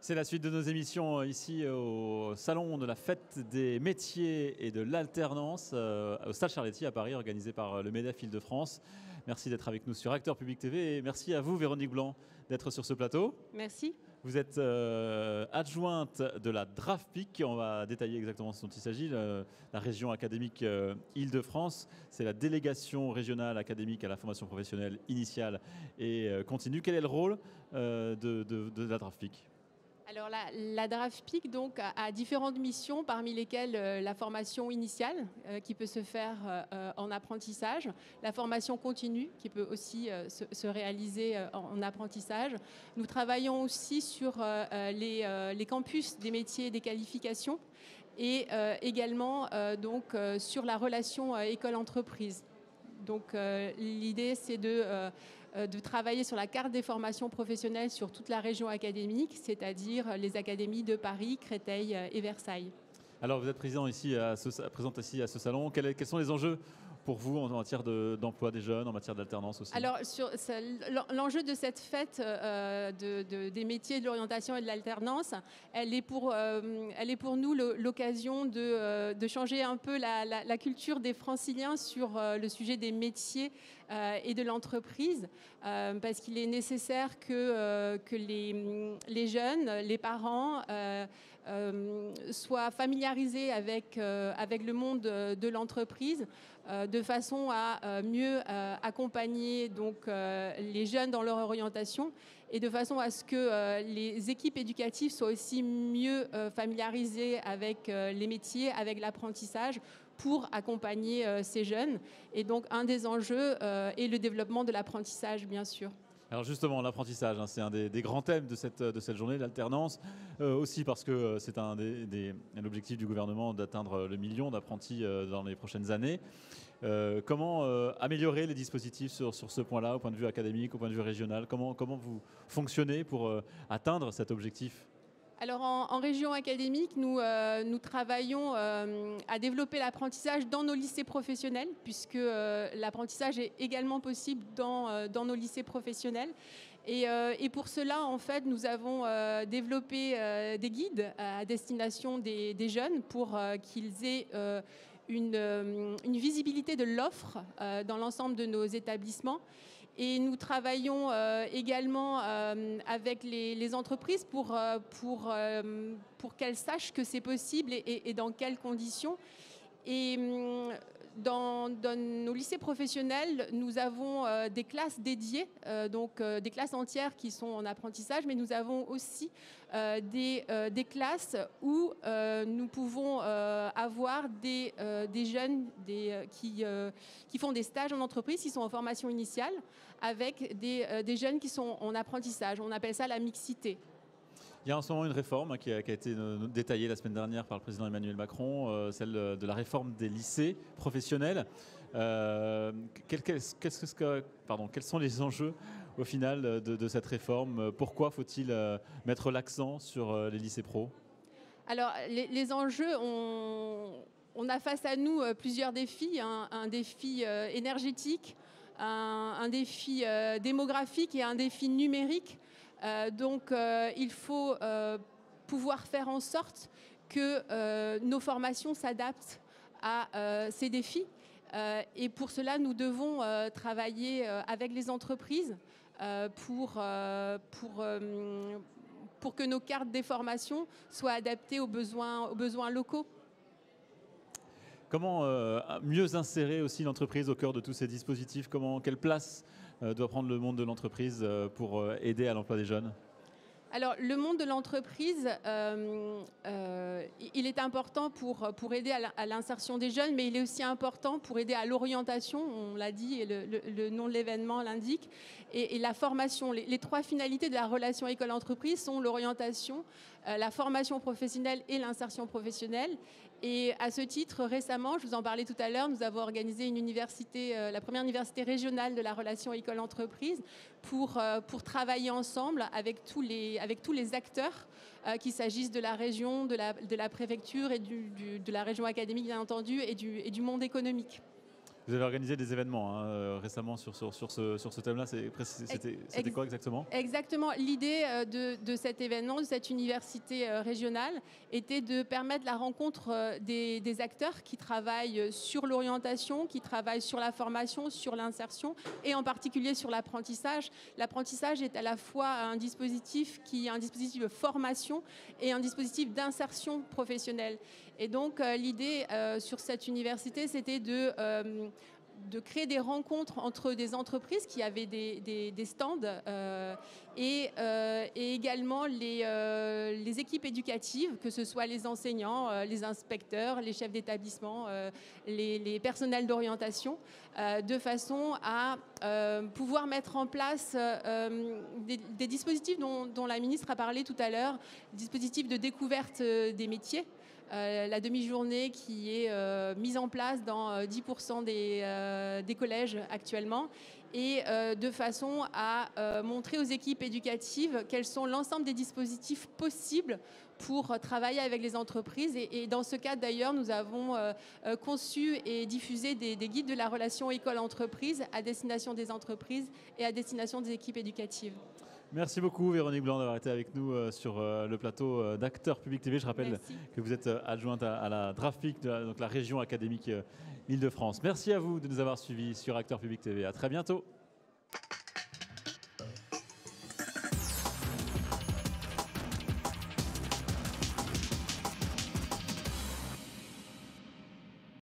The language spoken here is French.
C'est la suite de nos émissions ici au Salon de la Fête des métiers et de l'alternance au Stade Charletti à Paris, organisé par le MEDEF Île-de-France. Merci d'être avec nous sur Acteur Public TV et merci à vous, Véronique Blanc, d'être sur ce plateau. Merci. Vous êtes adjointe de la DRAFPIC. On va détailler exactement ce dont il s'agit. La région académique Île-de-France, c'est la délégation régionale académique à la formation professionnelle initiale et continue. Quel est le rôle de la DRAFPIC ? Alors la DRAFPIC donc, a différentes missions, parmi lesquelles la formation initiale qui peut se faire en apprentissage, la formation continue qui peut aussi se réaliser en apprentissage. Nous travaillons aussi sur les campus des métiers et des qualifications et également sur la relation école-entreprise. Donc l'idée c'est de travailler sur la carte des formations professionnelles sur toute la région académique, c'est-à-dire les académies de Paris, Créteil et Versailles. Alors vous êtes présente ici à ce salon. Quels sont les enjeux pour vous en matière d'emploi des jeunes, en matière d'alternance aussi? Alors l'enjeu de cette fête des métiers, de l'orientation et de l'alternance, elle est pour nous l'occasion de changer un peu la culture des Franciliens sur le sujet des métiers et de l'entreprise, parce qu'il est nécessaire que les jeunes, les parents soient familiarisés avec le monde de l'entreprise, de façon à mieux accompagner donc, les jeunes dans leur orientation et de façon à ce que les équipes éducatives soient aussi mieux familiarisées avec les métiers, avec l'apprentissage pour accompagner ces jeunes. Et donc un des enjeux est le développement de l'apprentissage, bien sûr. Alors justement, l'apprentissage, c'est un des grands thèmes de cette journée, l'alternance, aussi parce que c'est l'objectif du gouvernement d'atteindre le million d'apprentis dans les prochaines années. Comment améliorer les dispositifs sur ce point-là, au point de vue académique, au point de vue régional? Comment vous fonctionnez pour atteindre cet objectif? Alors en région académique, nous travaillons à développer l'apprentissage dans nos lycées professionnels, puisque l'apprentissage est également possible dans nos lycées professionnels. Et pour cela, en fait, nous avons développé des guides à destination des jeunes pour qu'ils aient une visibilité de l'offre dans l'ensemble de nos établissements. Et nous travaillons également avec les entreprises pour qu'elles sachent que c'est possible et dans quelles conditions. Et dans nos lycées professionnels, nous avons des classes dédiées, donc des classes entières qui sont en apprentissage, mais nous avons aussi des classes où nous pouvons avoir des jeunes qui font des stages en entreprise, qui sont en formation initiale, avec des jeunes qui sont en apprentissage. On appelle ça la mixité. Il y a en ce moment une réforme qui a été détaillée la semaine dernière par le président Emmanuel Macron, celle de la réforme des lycées professionnels. Quels sont les enjeux au final de cette réforme? Pourquoi faut-il mettre l'accent sur les lycées pro? Alors les enjeux, on a face à nous plusieurs défis, un défi énergétique, un défi démographique et un défi numérique. Donc il faut pouvoir faire en sorte que nos formations s'adaptent à ces défis. Et pour cela, nous devons travailler avec les entreprises pour que nos cartes des formations soient adaptées aux besoins locaux. Comment mieux insérer aussi l'entreprise au cœur de tous ces dispositifs? Quelle place doit prendre le monde de l'entreprise pour aider à l'emploi des jeunes? Alors, le monde de l'entreprise, il est important pour aider à l'insertion des jeunes, mais il est aussi important pour aider à l'orientation, on l'a dit, et le nom de l'événement l'indique, et la formation. Les trois finalités de la relation école-entreprise sont l'orientation, la formation professionnelle et l'insertion professionnelle. Et à ce titre, récemment, je vous en parlais tout à l'heure, nous avons organisé une université, la première université régionale de la relation école-entreprise, pour travailler ensemble avec tous les acteurs, qu'il s'agisse de la région, de la préfecture et de la région académique, bien entendu, et du monde économique. Vous avez organisé des événements hein, récemment sur ce thème-là. C'était quoi exactement? Exactement. L'idée de cet événement, de cette université régionale, était de permettre la rencontre des acteurs qui travaillent sur l'orientation, qui travaillent sur la formation, sur l'insertion et en particulier sur l'apprentissage. L'apprentissage est à la fois un dispositif de formation et un dispositif d'insertion professionnelle. Et donc l'idée sur cette université, c'était de créer des rencontres entre des entreprises qui avaient des stands et également les équipes éducatives, que ce soit les enseignants, les inspecteurs, les chefs d'établissement, les personnels d'orientation, de façon à pouvoir mettre en place des dispositifs dont la ministre a parlé tout à l'heure, dispositifs de découverte des métiers. La demi-journée qui est mise en place dans 10% des collèges actuellement et de façon à montrer aux équipes éducatives quels sont l'ensemble des dispositifs possibles pour travailler avec les entreprises. Et dans ce cadre, d'ailleurs, nous avons conçu et diffusé des guides de la relation école-entreprise à destination des entreprises et à destination des équipes éducatives. Merci beaucoup Véronique Blanc d'avoir été avec nous sur le plateau d'Acteurs Public TV. Je rappelle que vous êtes adjointe à la DRAFPIC, donc la région académique Île-de-France. Merci à vous de nous avoir suivis sur Acteurs Public TV. À très bientôt.